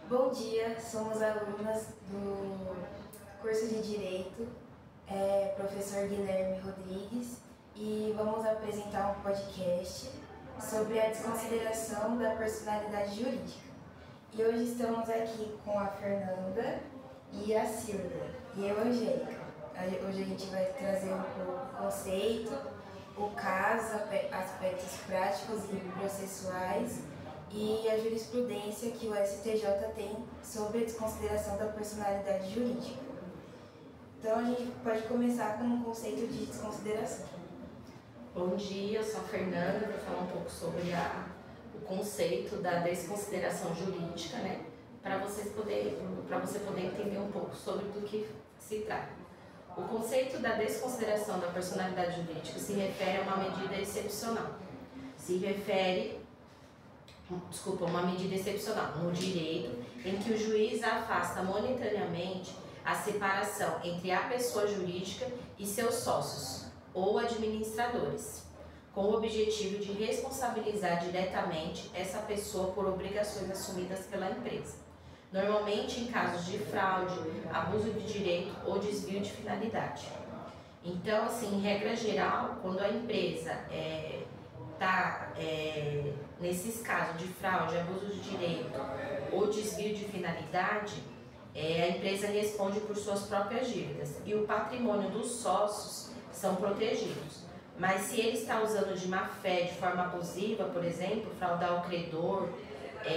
Bom dia, somos alunas do curso de Direito, professor Guilherme Rodrigues, e vamos apresentar um podcast sobre a desconsideração da personalidade jurídica. E hoje estamos aqui com a Fernanda e a Silvia, e eu, Angélica. Hoje a gente vai trazer um pouco o conceito, o caso, aspectos práticos e processuais, e a jurisprudência que o STJ tem sobre a desconsideração da personalidade jurídica. Então a gente pode começar com um conceito de desconsideração. Bom dia, eu sou a Fernanda, vou falar um pouco sobre o conceito da desconsideração jurídica, né? Para você poder entender um pouco sobre do que se trata. O conceito da desconsideração da personalidade jurídica se refere a uma medida excepcional. Uma medida excepcional no direito em que o juiz afasta momentaneamente a separação entre a pessoa jurídica e seus sócios ou administradores, com o objetivo de responsabilizar diretamente essa pessoa por obrigações assumidas pela empresa, normalmente em casos de fraude, abuso de direito ou desvio de finalidade. Então, assim, em regra geral, quando a empresa nesses casos de fraude, abuso de direito ou desvio de finalidade, a empresa responde por suas próprias dívidas e o patrimônio dos sócios são protegidos. Mas se ele está usando de má fé, de forma abusiva, por exemplo, fraudar o credor,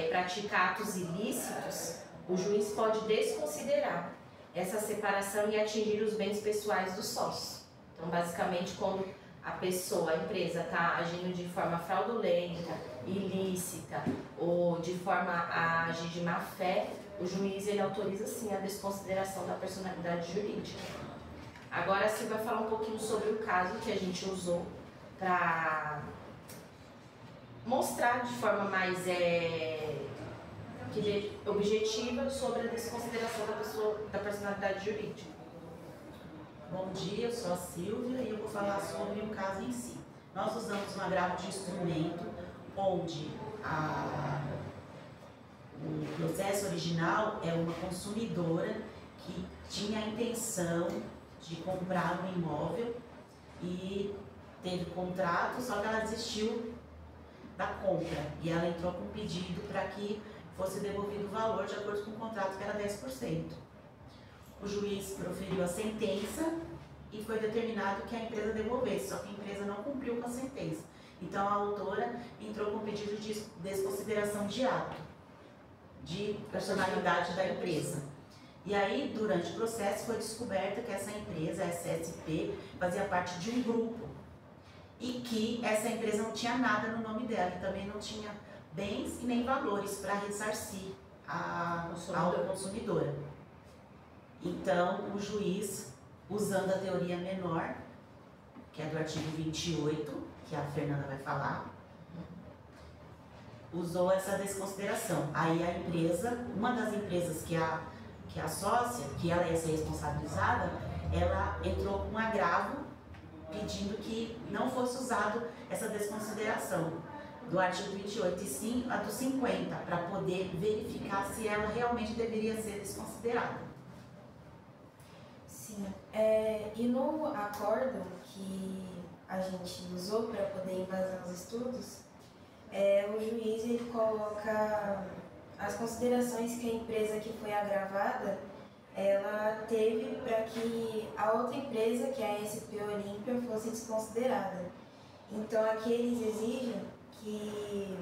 praticar atos ilícitos, o juiz pode desconsiderar essa separação e atingir os bens pessoais dos sócios. Então, basicamente, quando a empresa está agindo de forma fraudulenta, ilícita ou de forma a agir de má fé, o juiz ele autoriza sim a desconsideração da personalidade jurídica. Agora você vai falar um pouquinho sobre o caso que a gente usou para mostrar de forma mais objetiva sobre a desconsideração da personalidade jurídica. Bom dia, eu sou a Silvia e eu vou falar sobre o caso em si. Nós usamos um agravo de instrumento onde o processo original é uma consumidora que tinha a intenção de comprar um imóvel e teve contrato, só que ela desistiu da compra e ela entrou com um pedido para que fosse devolvido o valor de acordo com o contrato, que era 10%. O juiz proferiu a sentença e foi determinado que a empresa devolvesse, só que a empresa não cumpriu com a sentença. Então a autora entrou com pedido de desconsideração de ato, de personalidade da empresa. E aí, durante o processo, foi descoberta que essa empresa, a SSP, fazia parte de um grupo e que essa empresa não tinha nada no nome dela e também não tinha bens e nem valores para ressarcir a consumidora. Então, o juiz, usando a teoria menor, que é do artigo 28, que a Fernanda vai falar, usou essa desconsideração. Aí a empresa, uma das empresas que a sócia, que ela ia ser responsabilizada, ela entrou com um agravo pedindo que não fosse usado essa desconsideração do artigo 28 e sim a do 50, para poder verificar se ela realmente deveria ser desconsiderada. Sim, e no acórdão que a gente usou para poder embasar os estudos, o juiz ele coloca as considerações que a empresa que foi agravada ela teve para que a outra empresa, que é a SP Olímpia, fosse desconsiderada. Então aqui eles exigem que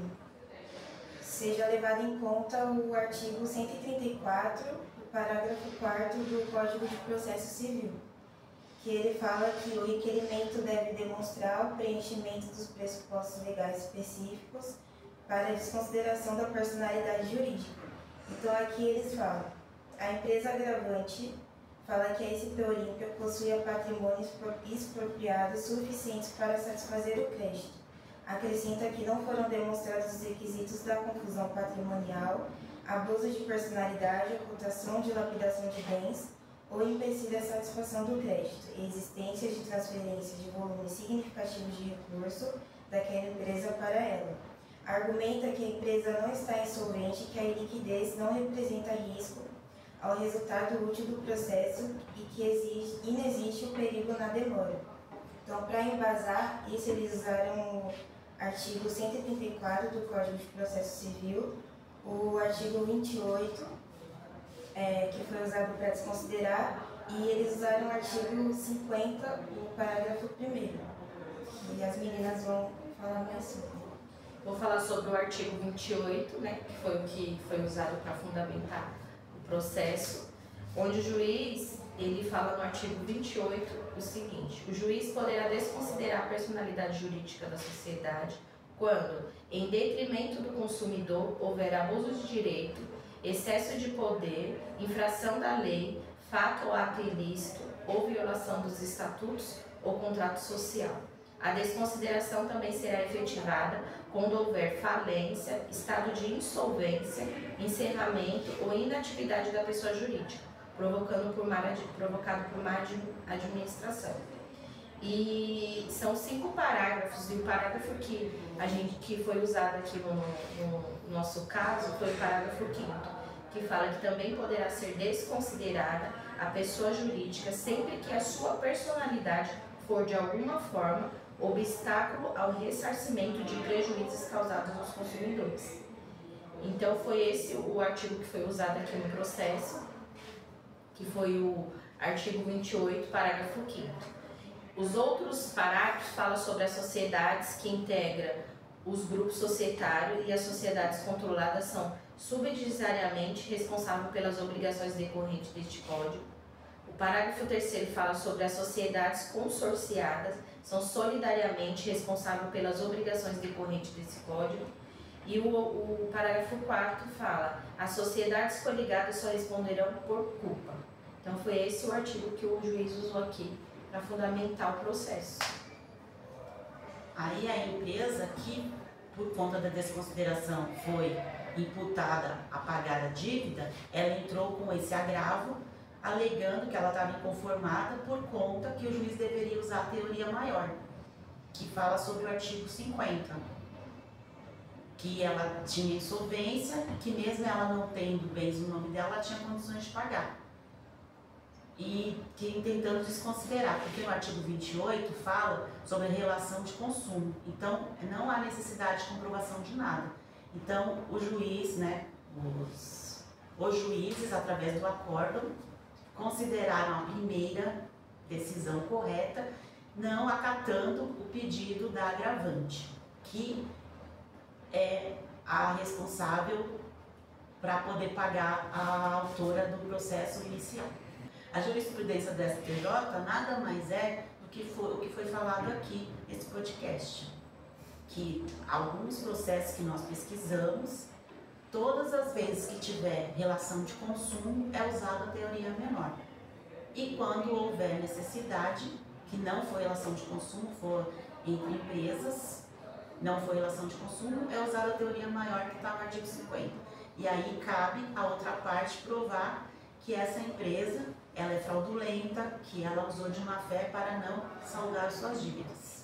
seja levado em conta o artigo 134, parágrafo 4º do Código de Processo Civil, que ele fala que o requerimento deve demonstrar o preenchimento dos pressupostos legais específicos para a desconsideração da personalidade jurídica. Então aqui eles falam, a empresa agravante fala que a SP Olímpia possuía patrimônios expropriados suficientes para satisfazer o crédito. Acrescenta que não foram demonstrados os requisitos da confusão patrimonial, abuso de personalidade, ocultação, dilapidação de bens ou empecilho à satisfação do crédito, e existência de transferência de volume significativo de recurso daquela empresa para ela. argumenta que a empresa não está insolvente e que a iliquidez não representa risco ao resultado útil do processo e que inexiste o perigo na demora. Então, para embasar isso, eles usaram o artigo 134 do Código de Processo Civil, o artigo 28, que foi usado para desconsiderar, e eles usaram o artigo 50, o parágrafo 1º, e as meninas vão falar mais sobre. Vou falar sobre o artigo 28, né, que foi o que foi usado para fundamentar o processo, onde o juiz, ele fala no artigo 28 o seguinte: o juiz poderá desconsiderar a personalidade jurídica da sociedade quando, em detrimento do consumidor, houver abuso de direito, excesso de poder, infração da lei, fato ou ato ilícito ou violação dos estatutos ou contrato social. A desconsideração também será efetivada quando houver falência, estado de insolvência, encerramento ou inatividade da pessoa jurídica, provocado por má administração. E são 5 parágrafos, e o parágrafo que foi usado aqui no nosso caso foi o parágrafo 5º, que fala que também poderá ser desconsiderada a pessoa jurídica sempre que a sua personalidade for de alguma forma obstáculo ao ressarcimento de prejuízos causados aos consumidores. Então foi esse o artigo que foi usado aqui no processo, que foi o artigo 28, parágrafo 5º. Os outros parágrafos falam sobre as sociedades que integram os grupos societários, e as sociedades controladas são subsidiariamente responsáveis pelas obrigações decorrentes deste Código. O parágrafo 3º fala sobre as sociedades consorciadas, são solidariamente responsáveis pelas obrigações decorrentes desse Código. E o parágrafo 4º fala: as sociedades coligadas só responderão por culpa. Então foi esse o artigo que o juiz usou aqui para fundamentar o processo. Aí a empresa que, por conta da desconsideração, foi imputada a pagar a dívida, ela entrou com esse agravo, alegando que ela estava inconformada por conta que o juiz deveria usar a teoria maior, que fala sobre o artigo 50, que ela tinha insolvência, que mesmo ela não tendo bens no nome dela, ela tinha condições de pagar. E que tentando desconsiderar, porque no artigo 28 fala sobre a relação de consumo, então não há necessidade de comprovação de nada. Então o juiz, né, os juízes, através do acórdão, consideraram a primeira decisão correta, não acatando o pedido da agravante, que é a responsável para poder pagar a autora do processo inicial. A jurisprudência do STJ nada mais é do que o que foi falado aqui nesse podcast, que alguns processos que nós pesquisamos, todas as vezes que tiver relação de consumo, é usada a teoria menor. E quando houver necessidade, que não for relação de consumo, for entre empresas, não for relação de consumo, é usada a teoria maior, que está no artigo 50. E aí cabe a outra parte provar que essa empresa ela é fraudulenta, que ela usou de má fé para não saldar suas dívidas.